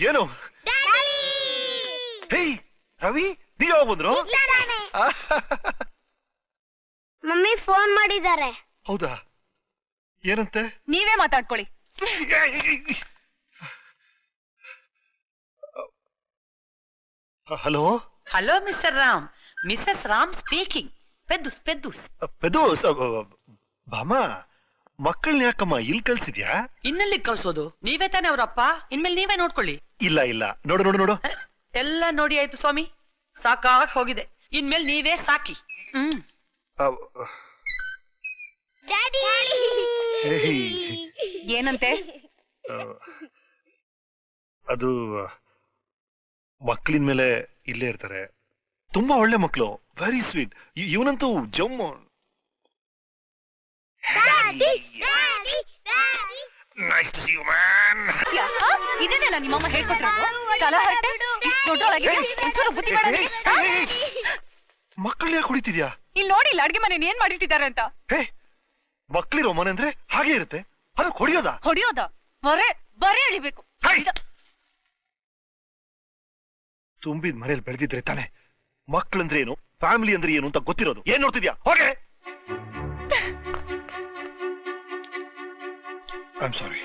ಏನು ಹೇ ರವಿ ನೀವ್ ಯಾವಾಗ ಬಂದ್ರು? ಮಮ್ಮಿ ಫೋನ್ ಮಾಡಿದ್ದಾರೆ. ಹೌದಾ ಏನಂತೆ? ನೀವೇ ಮಾತಾಡ್ಕೊಳ್ಳಿ. Hello hello mister Ram, Mrs Ram speaking. ಪೆದ್ದೂಸ್ ಪೆದ್ದೂಸ್ ಪೆದೋಸ್ ಭಾಮ, ಮಕ್ಕಳನ್ನ ಯಾಕಮ್ಮ ಇಲ್ಲಿ ಕಳ್ಸಿದ್ಯಾ? ಇನ್ನೆಲ್ಲಿ ಕಳ್ಸೋದು? ನೀವೇ ತಾನೇ ಅವರಪ್ಪ, ಇನ್ಮೇಲೆ ನೀವೇ ನೋಡ್ಕೊಳ್ಳಿ. ಇಲ್ಲ ಇಲ್ಲ, ನೋಡು ನೋಡು ನೋಡು, ಎಲ್ಲ ನೋಡಿ ಆಯ್ತು ಸ್ವಾಮಿ, ಸಾಕಾಗ್ ಹೋಗಿದೆ. ಇನ್ಮೇಲೆ ನೀವೇ ಸಾಕಿ. ಏನಂತೆ? ಅದು ಮಕ್ಕಳಿನ ಮೇಲೆ ಇಲ್ಲೇ ಇರ್ತಾರೆ, ತುಂಬಾ ಒಳ್ಳೆ ಮಕ್ಕಳು, ವೆರಿ ಸ್ವೀಟ್. ಇವನಂತೂ ಜಮ್ಮು. Nice to see you man. ಇದನ್ನೆಲ್ಲ ನಿಮ್ಮಮ್ಮ ಹೇಳ್ಕೊಟ್ರದು? ತಲಹರಟೆ ಇಷ್ಟು ದೊಡ್ಡೊಳಗಿದೆ, ಒಂಚೂರು ಬುದ್ಧಿ ಬೇಡ ನಿನಗೆ? ಮಕ್ಕಳನ್ನ ಯಾಕೆ ಹೊಡಿತಿದ್ಯಾ? ಇಲ್ಲಿ ನೋಡಿ, ಇಲ್ಲಿ ಅಡ್ಗೆ ಮನೆ ಏನ್ ಮಾಡಿಟ್ಟಿದ್ದಾರೆ ಅಂತ. ಹೇ, ಮಕ್ಕಳಿರೋ ಮನೆ ಅಂದ್ರೆ ಹಾಗೆ ಇರುತ್ತೆ, ಅದಕ್ಕೆ ಹೊಡಿಯೋದಾ? ಹೊಡಿಯೋದ? ಬರೇ ಎಳಿಬೇಕು. ತುಂಬಿದ ಮನೇಲಿ ಬೆಳೆದಿದ್ರೆ ತಾನೆ ಮಕ್ಕಳಂದ್ರೆ ಏನು, ಫ್ಯಾಮಿಲಿ ಅಂದ್ರೆ ಏನು ಅಂತ ಗೊತ್ತಿರೋದು. ಏನ್ ನೋಡ್ತಿದ್ಯಾ? ಹೋಗೆ. I am sorry.